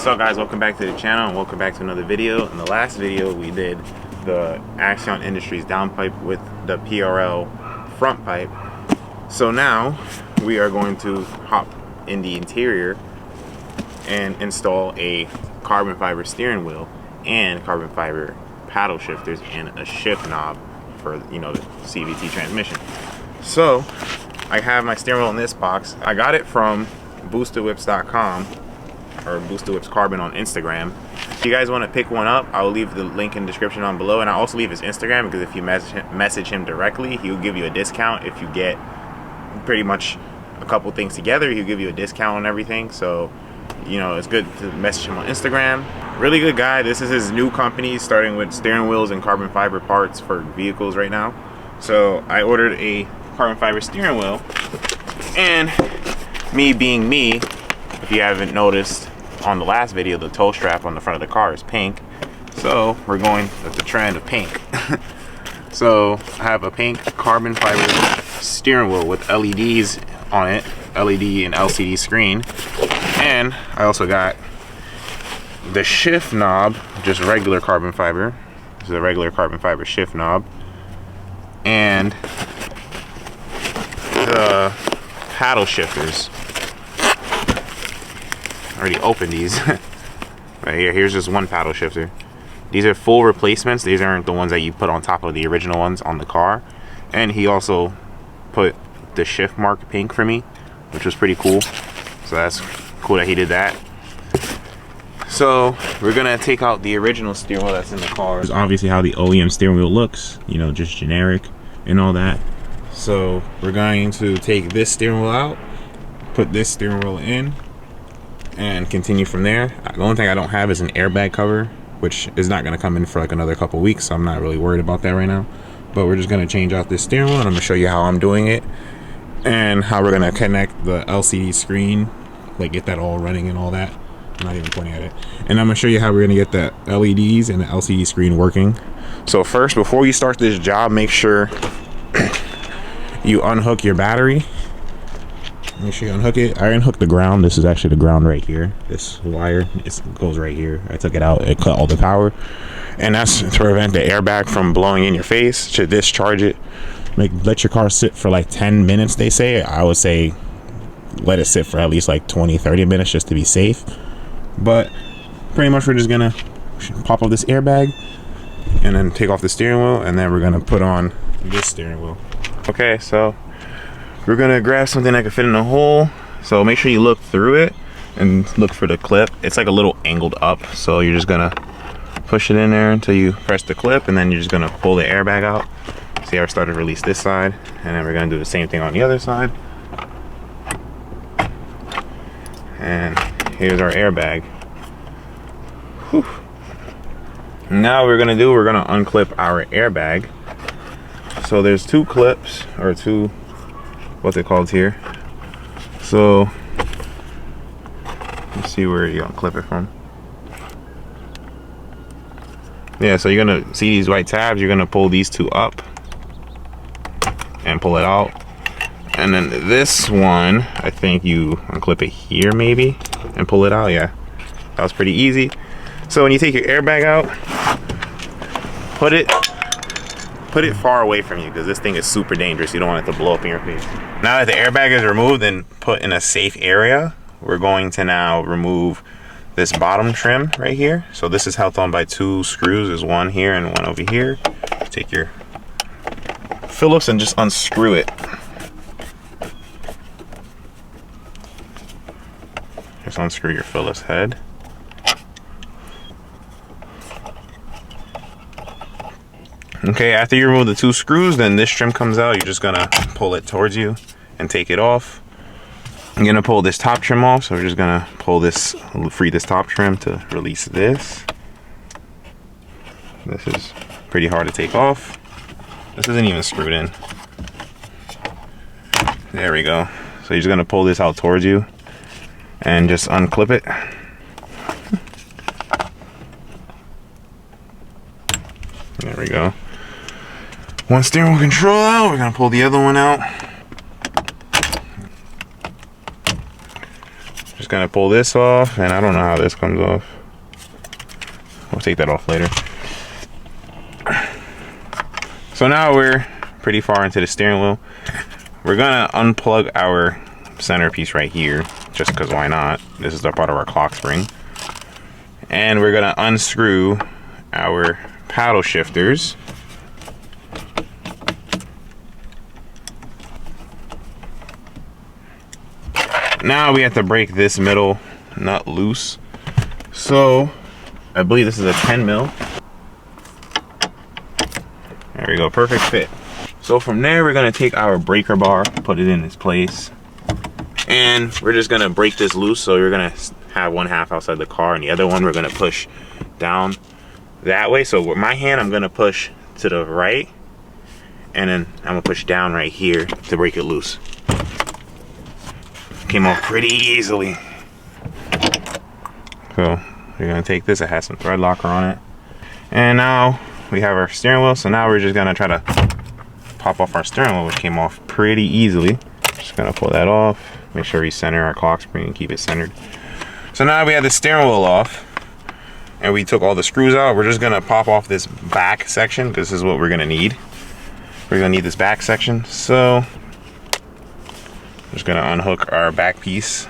What's up, guys? Welcome back to the channel and welcome back to another video. In the last video we did the Axion Industries downpipe with the PRL front pipe. So now we are going to hop in the interior and install a carbon fiber steering wheel and carbon fiber paddle shifters and a shift knob for, you know, the CVT transmission. So I have my steering wheel in this box. I got it from boosterwhips.com or Booster Whips Carbon on Instagram. If you guys want to pick one up, I will leave the link in the description down below, and I'll also leave his Instagram because if you message him directly, he'll give you a discount. If you get pretty much a couple things together, he'll give you a discount on everything. So, you know, it's good to message him on Instagram. Really good guy. This is his new company, starting with steering wheels and carbon fiber parts for vehicles right now. So I ordered a carbon fiber steering wheel, and me being me, if you haven't noticed on the last video, the toe strap on the front of the car is pink. So we're going with the trend of pink. So I have a pink carbon fiber steering wheel with LEDs on it, LED and LCD screen. And I also got the shift knob, just regular carbon fiber. This is a regular carbon fiber shift knob. And the paddle shifters. I already opened these. Right here, here's just one paddle shifter. These are full replacements. These aren't the ones that you put on top of the original ones on the car. And he also put the shift mark pink for me, which was pretty cool. So that's cool that he did that. So we're gonna take out the original steering wheel that's in the car. It's obviously how the OEM steering wheel looks, you know, just generic and all that. So we're going to take this steering wheel out, put this steering wheel in, and continue from there. The only thing I don't have is an airbag cover, which is not gonna come in for like another couple weeks, so I'm not really worried about that right now. But we're just gonna change out this steering wheel, and I'm gonna show you how I'm doing it and how we're gonna connect the LCD screen, like get that all running and all that. I'm not even pointing at it. And I'm gonna show you how we're gonna get the LEDs and the LCD screen working. So first, before you start this job, make sure you unhook your battery. Make sure you unhook it. I unhooked the ground. This is actually the ground right here. This wire, it goes right here. I took it out. It cut all the power. And that's to prevent the airbag from blowing in your face. To discharge it. Let your car sit for like 10 minutes, they say. I would say let it sit for at least like 20-30 minutes just to be safe. But pretty much we're just gonna pop off this airbag and then take off the steering wheel, and then we're gonna put on this steering wheel. Okay, so we're gonna grab something that can fit in a hole. So make sure you look through it and look for the clip. It's like a little angled up, so you're just gonna push it in there until you press the clip, and then you're just gonna pull the airbag out. See how I started to release this side, and then we're gonna do the same thing on the other side. And here's our airbag. Whew. Now we're gonna unclip our airbag. So there's two clips, or two, what's it called here. So let's see where you're gonna clip it from. Yeah, so you're gonna see these white tabs. You're gonna pull these two up and pull it out. And then this one, I think you unclip it here maybe and pull it out. Yeah, that was pretty easy. So when you take your airbag out, put it far away from you, because this thing is super dangerous. You don't want it to blow up in your face. Now that the airbag is removed and put in a safe area, we're going to now remove this bottom trim right here. So this is held on by two screws. There's one here and one over here. Take your Phillips and just unscrew it. Just unscrew your Phillips head. Okay, after you remove the two screws, then this trim comes out. You're just gonna pull it towards you and take it off. I'm gonna pull this top trim off, so we're just gonna pull this, free this top trim to release this. This is pretty hard to take off. This isn't even screwed in. There we go. So you're just gonna pull this out towards you and just unclip it. There we go. One steering wheel control out, we're gonna pull the other one out. Just gonna pull this off, and I don't know how this comes off. We'll take that off later. So now we're pretty far into the steering wheel. We're gonna unplug our centerpiece right here, just because why not? This is a part of our clock spring. And we're gonna unscrew our paddle shifters. Now we have to break this middle nut loose. So I believe this is a 10 mil. There we go, perfect fit. So from there, we're gonna take our breaker bar, put it in its place, and we're just gonna break this loose. So you're gonna have one half outside the car, and the other one we're gonna push down that way. So with my hand, I'm gonna push to the right, and then I'm gonna push down right here to break it loose. Came off pretty easily. So we're gonna take this, it has some thread locker on it. And now we have our steering wheel. So now we're just gonna try to pop off our steering wheel, which came off pretty easily. Just gonna pull that off. Make sure we center our clock spring and keep it centered. So now we have the steering wheel off and we took all the screws out. We're just gonna pop off this back section because this is what we're gonna need. We're gonna need this back section. So just gonna unhook our back piece.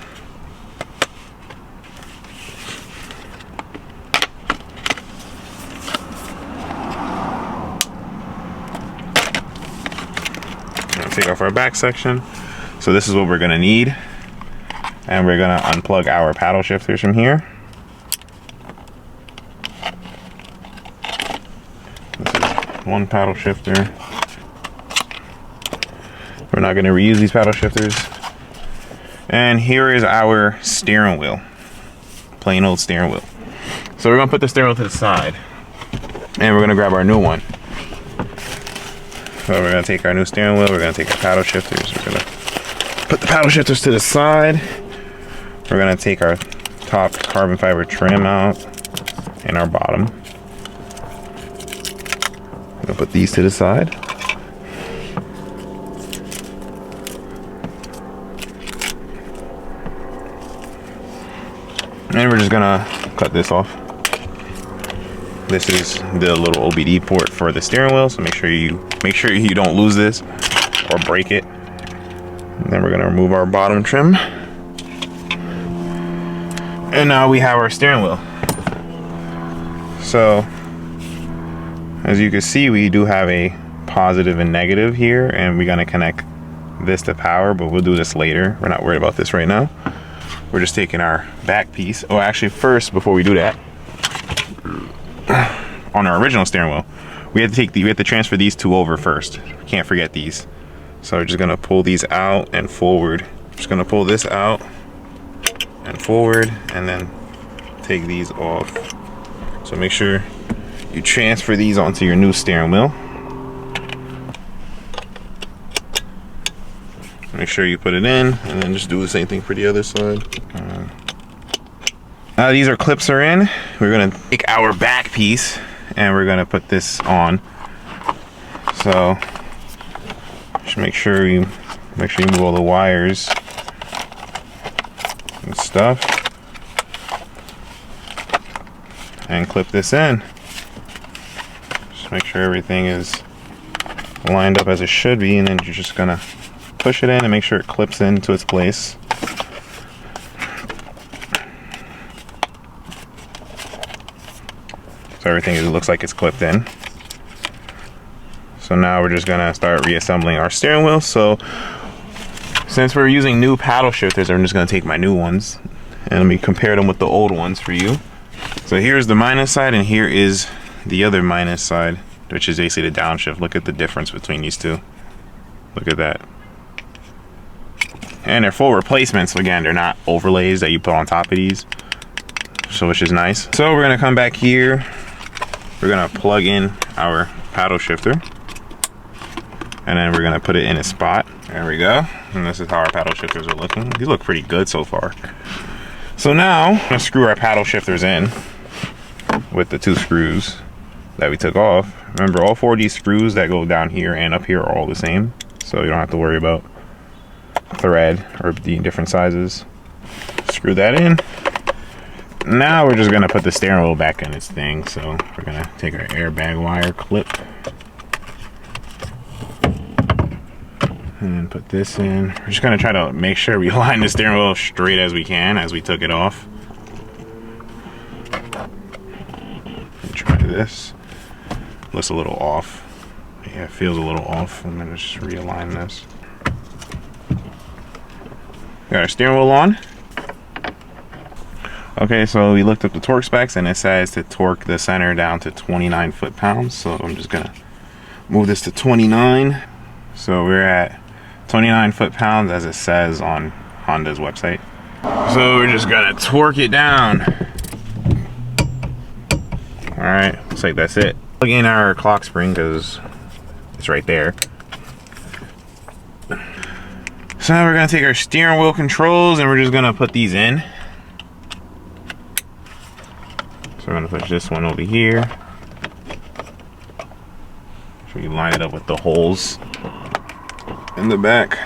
Take off our back section. So this is what we're gonna need. And we're gonna unplug our paddle shifters from here. This is one paddle shifter. We're not gonna reuse these paddle shifters. And here is our steering wheel. Plain old steering wheel. So we're gonna put the steering wheel to the side. And we're gonna grab our new one. So we're gonna take our new steering wheel, we're gonna take our paddle shifters, we're gonna put the paddle shifters to the side. We're gonna take our top carbon fiber trim out and our bottom. We're gonna put these to the side. And we're just gonna cut this off. This is the little OBD port for the steering wheel, so make sure you don't lose this or break it. And then we're gonna remove our bottom trim. And now we have our steering wheel. So as you can see, we do have a positive and negative here, and we're gonna connect this to power, but we'll do this later. We're not worried about this right now. We're just taking our back piece. Oh, actually first, before we do that, on our original steering wheel, we have to transfer these two over first. Can't forget these. So we're just gonna pull these out and forward. Just gonna pull this out and forward, and then take these off. So make sure you transfer these onto your new steering wheel. Make sure you put it in, and then just do the same thing for the other side. Now these are clips are in. We're gonna take our back piece and we're gonna put this on. So just make sure you move all the wires and stuff, and clip this in. Just make sure everything is lined up as it should be, and then you're just gonna push it in and make sure it clips into its place. So everything looks like it's clipped in. So now we're just gonna start reassembling our steering wheel. So since we're using new paddle shifters, I'm just gonna take my new ones and let me compare them with the old ones for you. So here's the minus side and here is the other minus side, which is basically the downshift. Look at the difference between these two. Look at that. And they're full replacements. So again, they're not overlays that you put on top of these. So which is nice. So we're gonna come back here. We're gonna plug in our paddle shifter. And then we're gonna put it in its spot. There we go. And this is how our paddle shifters are looking. These look pretty good so far. So now, I'm gonna screw our paddle shifters in with the two screws that we took off. Remember, all four of these screws that go down here and up here are all the same. So you don't have to worry about thread or the different sizes. screw that in. Now we're just gonna put the steering wheel back in its thing. So we're gonna take our airbag wire clip and put this in. We're just gonna try to make sure we line the steering wheel straight as we can as we took it off. And try this. Looks a little off. Yeah, it feels a little off. I'm gonna just realign this. Got our steering wheel on. Okay, so we looked up the torque specs and it says to torque the center down to 29 foot-pounds. So I'm just gonna move this to 29. So we're at 29 foot-pounds as it says on Honda's website. So we're just gonna torque it down. All right, looks like that's it. Plug in our clock spring because it's right there. So now we're gonna take our steering wheel controls and we're just gonna put these in. So we're gonna push this one over here. So you line it up with the holes in the back.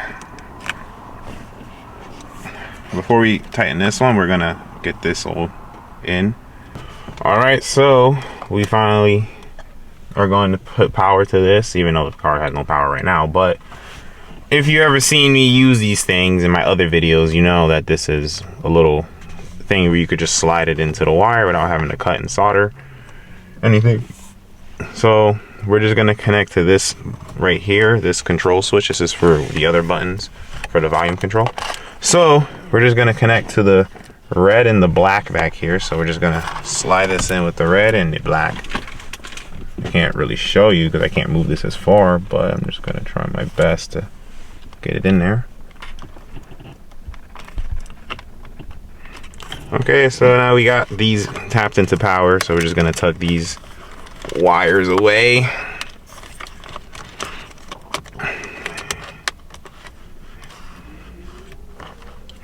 Before we tighten this one, we're gonna get this all in. All right, so we finally are going to put power to this, even though the car has no power right now. But if you ever seen me use these things in my other videos, you know that this is a little thing where you could just slide it into the wire without having to cut and solder anything. So we're just gonna connect to this right here, this control switch. This is for the other buttons for the volume control. So we're just gonna connect to the red and the black back here. So we're just gonna slide this in with the red and the black. I can't really show you because I can't move this as far, but I'm just gonna try my best to get it in there. Okay, so now we got these tapped into power, so we're just gonna tuck these wires away.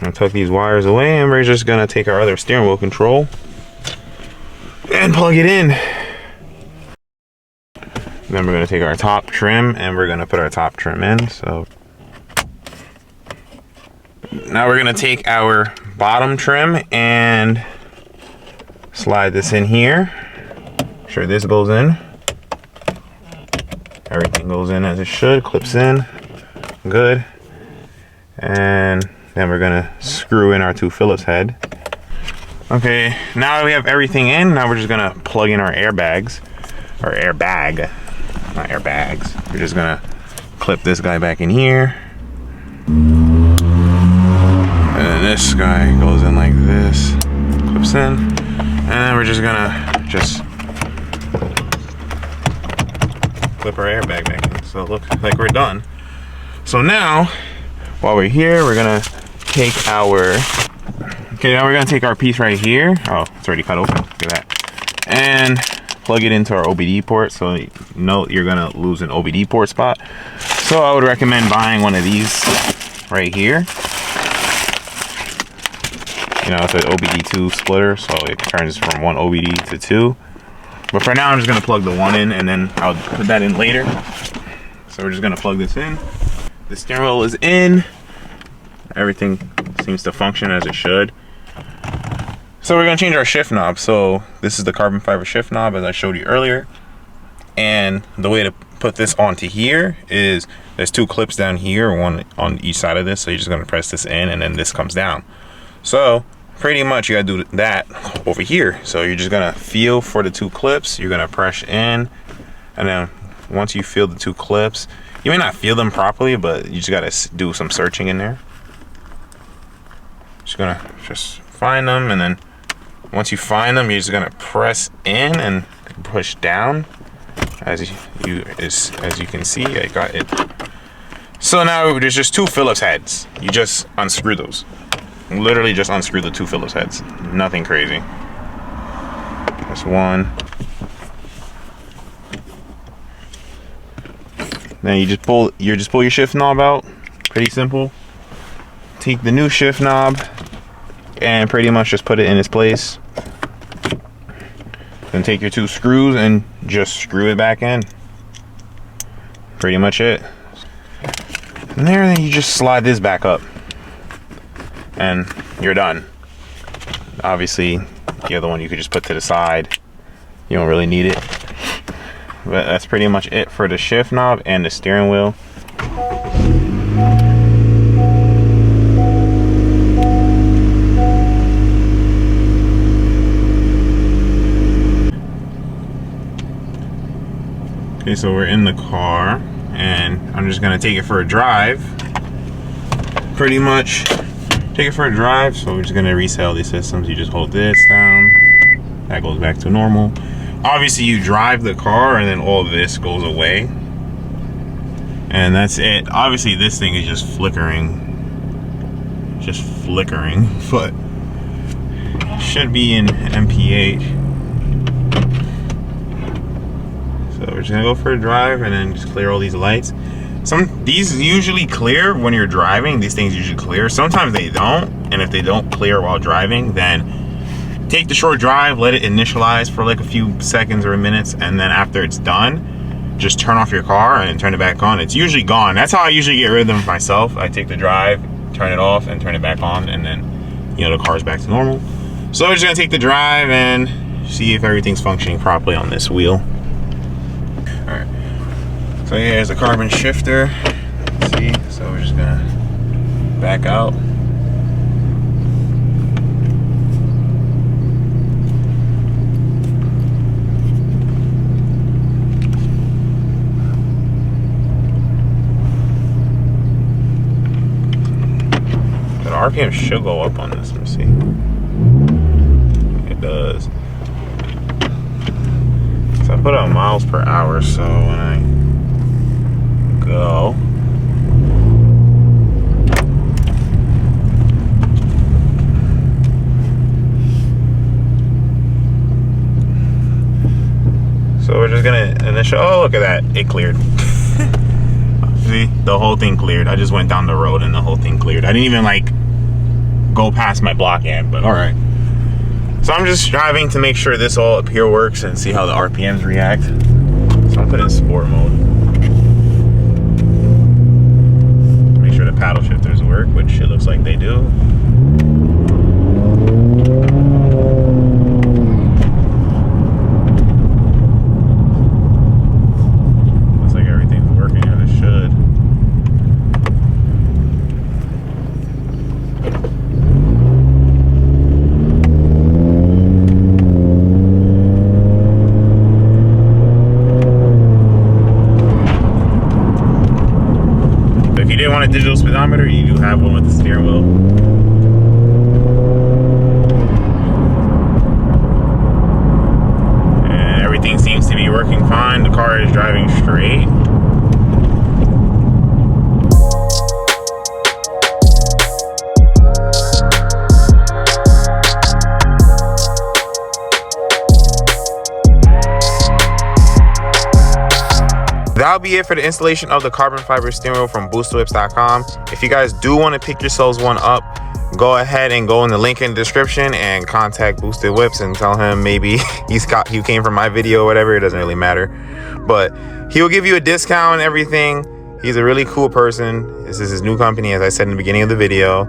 I'll tuck these wires away and we're just gonna take our other steering wheel control and plug it in. Then we're gonna take our top trim and we're gonna put our top trim in. So now we're gonna take our bottom trim and slide this in here. Make sure this goes in. Everything goes in as it should, clips in, good. And then we're gonna screw in our two Phillips head. Okay, now that we have everything in, now we're just gonna plug in our airbags, or airbag, not airbags. We're just gonna clip this guy back in here. And then this guy goes in like this, clips in. And then we're just gonna clip our airbag back in. So it looks like we're done. So now, while we're here, we're gonna take our, now we're gonna take our piece right here. Oh, it's already cut open, look at that. And plug it into our OBD port. So you know you're gonna lose an OBD port spot. So I would recommend buying one of these right here. You know, it's an OBD2 splitter, so it turns from one OBD to two. But for now, I'm just gonna plug the one in and then I'll put that in later. So we're just gonna plug this in. The steering wheel is in. Everything seems to function as it should. So we're gonna change our shift knob. So this is the carbon fiber shift knob as I showed you earlier. And the way to put this onto here is there's two clips down here, one on each side of this. So you're just gonna press this in and then this comes down. So pretty much you gotta do that over here. So you're just gonna feel for the two clips. You're gonna press in, and then once you feel the two clips, you may not feel them properly, but you just gotta do some searching in there. Just gonna find them, and then once you find them, you're just gonna press in and push down. As you can see, I got it. So now there's just two Phillips heads. You just unscrew those. Literally just unscrew the two Phillips heads. Nothing crazy. That's one. Then you just pull your shift knob out. Pretty simple. Take the new shift knob and pretty much just put it in its place. Then take your two screws and just screw it back in. Pretty much it. And then you just slide this back up and you're done. Obviously, the other one you could just put to the side. You don't really need it. But that's pretty much it for the shift knob and the steering wheel. Okay, so we're in the car and I'm just gonna take it for a drive. Pretty much take it for a drive. So we're just gonna reset these systems. You just hold this down, that goes back to normal. Obviously you drive the car and then all of this goes away. And that's it. Obviously this thing is just flickering. But should be in MPH. So we're just gonna go for a drive and then just clear all these lights. These usually clear when you're driving. These things usually clear. Sometimes they don't. And if they don't clear while driving, then take the short drive, let it initialize for like a few seconds or minutes, and then after it's done, just turn off your car and turn it back on. It's usually gone. That's how I usually get rid of them myself. I take the drive, turn it off, and turn it back on, and then, you know, the car's back to normal. So we're just gonna take the drive and see if everything's functioning properly on this wheel. All right. So here's the carbon shifter. Let's see. So we're just gonna back out. The RPM should go up on this. Let me see. It does. So I put out miles per hour, so when I go, so we're just gonna initial. Oh, look at that! It cleared. See, the whole thing cleared. I just went down the road and the whole thing cleared. I didn't even like go past my block end, but all right. So I'm just driving to make sure this all up here works and see how the RPMs react. So I'll put it in sport mode. Make sure the paddle shifters work, which it looks like they do. Looks like everything's working as it should. If you didn't want a digital speedometer, you do have one with the steering wheel. And everything seems to be working fine. The car is driving straight. That'll be it for the installation of the carbon fiber steering wheel from boostedwhips.com. If you guys do want to pick yourselves one up, go ahead and go in the link in the description and contact Boosted Whips and tell him maybe he came from my video or whatever. It doesn't really matter, but he will give you a discount and everything. He's a really cool person. This is his new company, as I said in the beginning of the video,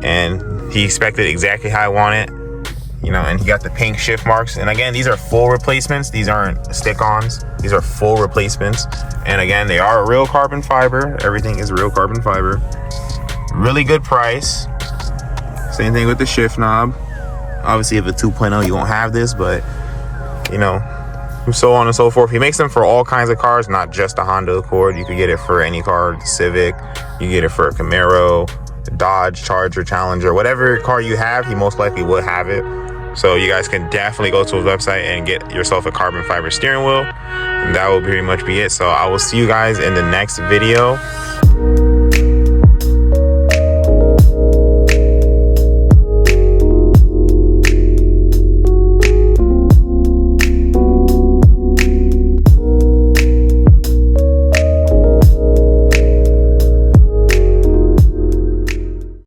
and he expected exactly how I want it. You know, and he got the pink shift marks. And again, these are full replacements. These aren't stick-ons. These are full replacements. And again, they are real carbon fiber. Everything is real carbon fiber. Really good price. Same thing with the shift knob. Obviously, if a 2.0, you won't have this, but you know, so on and so forth. He makes them for all kinds of cars, not just a Honda Accord. You could get it for any car, the Civic. You get it for a Camaro, Dodge, Charger, Challenger, whatever car you have, he most likely will have it. So you guys can definitely go to his website and get yourself a carbon fiber steering wheel. And that will pretty much be it. So I will see you guys in the next video.